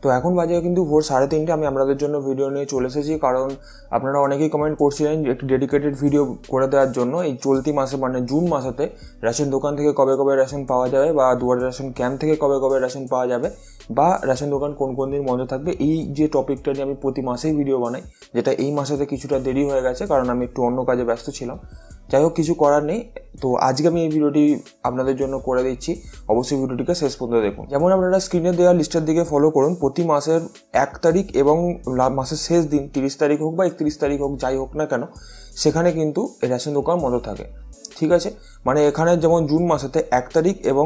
তো এখন বাজে কিন্তু ভোর 3:30 আমি আপনাদের জন্য ভিডিও নিয়ে চলে এসেছি, কারণ আপনারা অনেকেই কমেন্ট করছিলেন একটি ডেডিকেটেড ভিডিও করে দেওয়ার জন্য এই চলতি মাসে মানে জুন মাসেতে রেশন দোকান থেকে কবে কবে রেশন পাওয়া যাবে বা দুয়ারে রেশন ক্যাম্প থেকে কবে কবে রেশন পাওয়া যাবে বা রেশন দোকান কোন কোন দিন বন্ধ থাকবে। এই যে টপিকটা নিয়ে আমি প্রতি মাসেই ভিডিও বানাই, যেটা এই মাসেতে কিছুটা দেরি হয়ে গেছে কারণ আমি একটু অন্য কাজে ব্যস্ত ছিলাম। যাই হোক, কিছু করার নেই। তো আজকে আমি এই ভিডিওটি আপনাদের জন্য করে দিচ্ছি, অবশ্যই ভিডিওটিকে শেষ পর্যন্ত দেখুন। যেমন আপনারা স্ক্রিনে দেওয়া লিস্টের দিকে ফলো করুন, প্রতি মাসের 1 তারিখ এবং মাসের শেষ দিন 30 তারিখ হোক বা 31 তারিখ হোক, যাই হোক না কেন, সেখানে কিন্তু রেশন দোকান বন্ধ থাকে। ঠিক আছে, মানে এখানে যেমন জুন মাসেতে 1 তারিখ এবং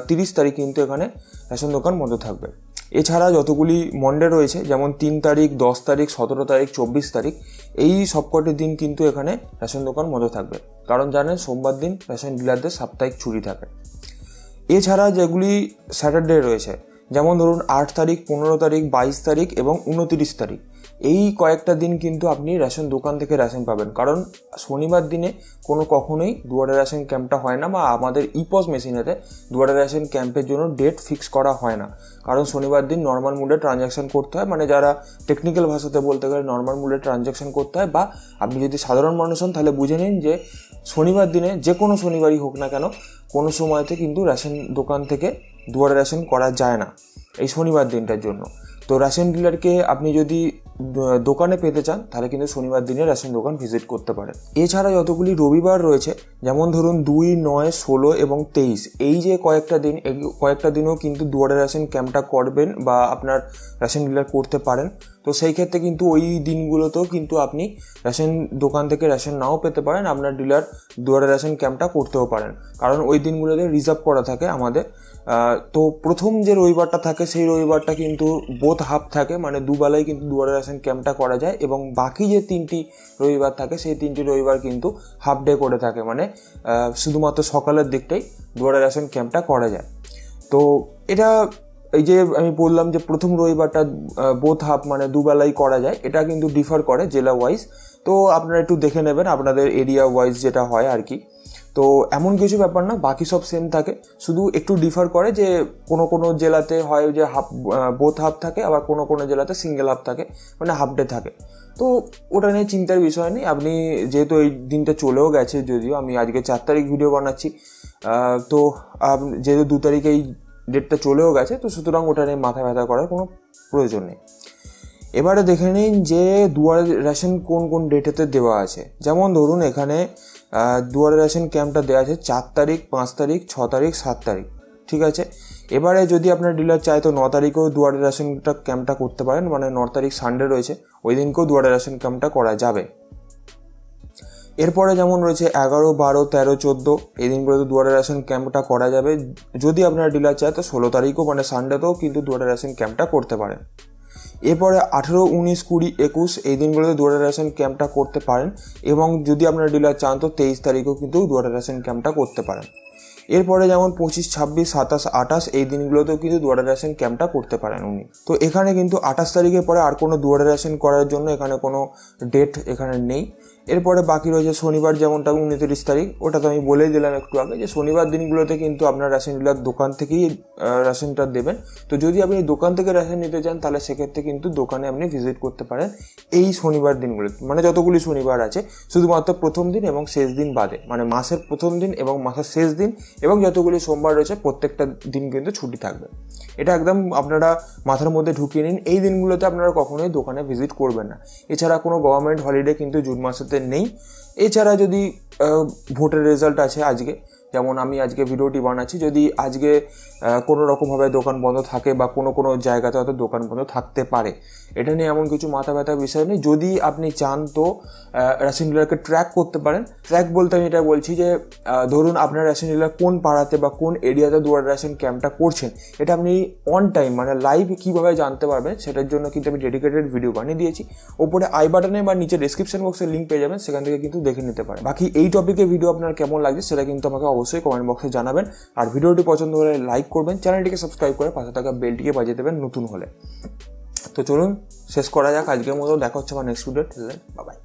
30 তারিখ কিন্তু এখানে রেশন দোকান বন্ধ থাকবে। এছাড়া যতগুলি মন্ডে রয়েছে, যেমন 3 তারিখ, 10 তারিখ, 17 তারিখ, 24 তারিখ, এই সবকটি দিন কিন্তু এখানে রেশন দোকান বন্ধ থাকবে, কারণ জানেন সোমবার দিন রেশন ডিলারদের সাপ্তাহিক ছুটি থাকে। এছাড়া যেগুলি স্যাটারডে রয়েছে, যেমন ধরুন 8 তারিখ, 15 তারিখ, 22 তারিখ এবং 29 তারিখ, এই কয়েকটা দিন কিন্তু আপনি রেশন দোকান থেকে রেশন পাবেন, কারণ শনিবার দিনে কখনোই দুয়ারে রেশন ক্যাম্পটা হয় না বা আমাদের ইপস মেশিনেতে দুয়ারে রেশন ক্যাম্পের জন্য ডেট ফিক্স করা হয় না, কারণ শনিবার দিন নর্মাল মুডে ট্রানজ্যাকশন করতে হয়, মানে যারা টেকনিক্যাল ভাষাতে বলতে গেলে নর্মাল মুডে ট্রানজ্যাকশন করতে হয়, বা আপনি যদি সাধারণ মানুষ হন তাহলে বুঝে নিন যে শনিবার দিনে যে কোনো শনিবারই হোক না কেন কোনো সময়তে কিন্তু রেশন দোকান থেকে দুয়ারে রেশন করা যায় না এই শনিবার দিনটার জন্য। তো রেশন ডিলারকে আপনি যদি দোকানে পেতে চান তাহলে কিন্তু শনিবার দিনে রেশন দোকান ভিজিট করতে পারেন। এছাড়া যতগুলি রবিবার রয়েছে, যেমন ধরুন 2, 9, 16 এবং 23, এই যে কয়েকটা দিনও কিন্তু দুয়ারে রেশন ক্যাম্পটা করবেন বা আপনার রেশন ডিলার করতে পারেন। তো সেই ক্ষেত্রে কিন্তু ওই দিনগুলোতেও কিন্তু আপনি রেশন দোকান থেকে রেশন নাও পেতে পারেন, আপনার ডিলার দুয়ারে রেশন ক্যাম্পটা করতেও পারেন, কারণ ওই দিনগুলোতে রিজার্ভ করা থাকে আমাদের। তো প্রথম যে রবিবারটা থাকে সেই রবিবারটা কিন্তু বোথ হাফ থাকে, মানে দুবেলায় কিন্তু দুয়ারে রেশন ক্যাম্পটা করা যায়, এবং বাকি যে 3টি রবিবার থাকে সেই 3টি রবিবার কিন্তু হাফ ডে করে থাকে, মানে শুধুমাত্র সকালের দিকটাই দুয়ারে রেশন ক্যাম্পটা করা যায়। তো এটা এই যে আমি বললাম যে প্রথম রবিবারটা বোথ হাফ মানে দুবেলাই করা যায়, এটা কিন্তু ডিফার করে জেলা ওয়াইজ। তো আপনারা একটু দেখে নেবেন আপনাদের এরিয়া ওয়াইজ যেটা হয় আর কি। তো এমন কিছু ব্যাপার না, বাকি সব সেম থাকে, শুধু একটু ডিফার করে যে কোনো জেলাতে হয় যে বোথ হাফ থাকে, আবার কোনো জেলাতে সিঙ্গেল হাফ থাকে, মানে হাফ ডে থাকে। তো ওটা নিয়ে চিন্তার বিষয় নেই। আপনি যেহেতু এই দিনটা চলেও গেছে, যদিও আমি আজকে 4 তারিখ ভিডিও বানাচ্ছি, তো যেহেতু 2 তারিখে এই ডেটটা চলেও গেছে, তো সুতরাং ওটা নিয়ে মাথা ব্যথা করার কোনো প্রয়োজন নেই। এবারে দেখে নিন যে দুয়ারে রেশন কোন কোন ডেটেতে দেওয়া আছে। যেমন ধরুন এখানে দুয়ারে রেশন ক্যাম্পটা দেওয়া আছে 4 তারিখ, 5 তারিখ, 6 তারিখ, 7 তারিখ। ঠিক আছে, এবারে যদি আপনার ডিলার চায় তো 9 তারিখেও দুয়ারে রেশনটা ক্যাম্পটা করতে পারেন, মানে 9 তারিখ সানডে রয়েছে, ওই দিনকেও দুয়ারে রেশন ক্যাম্পটা করা যাবে। এরপরে যেমন রয়েছে 11, 12, 13, 14, এই দিনগুলোতে দুয়ারে রেশন ক্যাম্পটা করা যাবে। যদি আপনার ডিলার চায় তো 16 তারিখও মানে সানডেতেও কিন্তু দুয়ারে রেশন ক্যাম্পটা করতে পারেন। এরপরে 18, 19, 20, 21 এই দিনগুলোতে দুয়ারে রেশন ক্যাম্পটা করতে পারেন, এবং যদি আপনার ডিলার চান তো 23 তারিখেও কিন্তু দুয়ারে রেশন ক্যাম্পটা করতে পারেন। এরপরে যেমন 25, 26, 27, 28 এই দিনগুলোতেও কিন্তু দুয়ারে রেশন ক্যাম্পটা করতে পারেন উনি। তো এখানে কিন্তু 28 তারিখের পরে আর কোনো দুয়ারে রেশন করার জন্য এখানে কোনো ডেট এখানে নেই। এরপরে বাকি রয়েছে শনিবার, যেমনটা 29 তারিখ, ওটা তো আমি বলেই দিলাম একটু আগে যে শনিবার দিনগুলোতে কিন্তু আপনার রেশন ডিলার দোকান থেকেই রেশনটা দেবেন। তো যদি আপনি দোকান থেকে রেশন নিতে চান তাহলে সেক্ষেত্রে কিন্তু দোকানে আপনি ভিজিট করতে পারেন এই শনিবার দিনগুলোতে, মানে যতগুলি শনিবার আছে, শুধুমাত্র প্রথম দিন এবং শেষ দিন বাদে, মানে মাসের প্রথম দিন এবং মাসের শেষ দিন এবং যতগুলি সোমবার রয়েছে প্রত্যেকটা দিন কিন্তু ছুটি থাকবে। এটা একদম আপনারা মাথার মধ্যে ঢুকিয়ে নিন, এই দিনগুলোতে আপনারা কখনোই দোকানে ভিজিট করবেন না। এছাড়া কোনো গভর্নমেন্ট হলিডে কিন্তু জুন মাসেতে নেই। এছাড়া যদি ভোটের রেজাল্ট আছে আজকে, যেমন আমি আজকে ভিডিওটি বানাচ্ছি, যদি আজকে কোনো রকমভাবে দোকান বন্ধ থাকে বা কোনো জায়গাতে হয়তো দোকান বন্ধ থাকতে পারে, এটা নিয়ে এমন কিছু মাথা ব্যথার বিষয় নেই। যদি আপনি চান তো রেশন ডিলারকে ট্র্যাক করতে পারেন। ট্র্যাক বলতে আমি এটা বলছি যে ধরুন আপনার রেশন ডিলার কোন পাড়াতে বা কোন এরিয়াতে দুয়ারে রেশন ক্যাম্পটা করছেন, এটা আপনি অন টাইম মানে লাইভ কীভাবে জানতে পারবেন সেটার জন্য কিন্তু আমি ডেডিকেটেড ভিডিও বানিয়ে দিয়েছি। ওপরে আই বাটনে বা নিচে ডেসক্রিপশন বক্সে লিঙ্ক পেয়ে যাবেন, সেখান থেকে কিন্তু দেখে নিতে পারেন। বাকি এই টপিকে ভিডিও আপনার কেমন লাগছে সেটা কিন্তু আমাকে অবশ্যই কমেন্ট বক্সে জানাবেন। আর ভিডিওটি পছন্দ হলে লাইক করবেন, চ্যানেলটিকে সাবস্ক্রাইব করে পাশে থাকা বেলটিকে বাজিয়ে দেবেন নতুন হলে। তো চলুন শেষ করা যাক আজকের মতো, দেখা হচ্ছে আমার নেক্সট ভিডিও। Bye bye.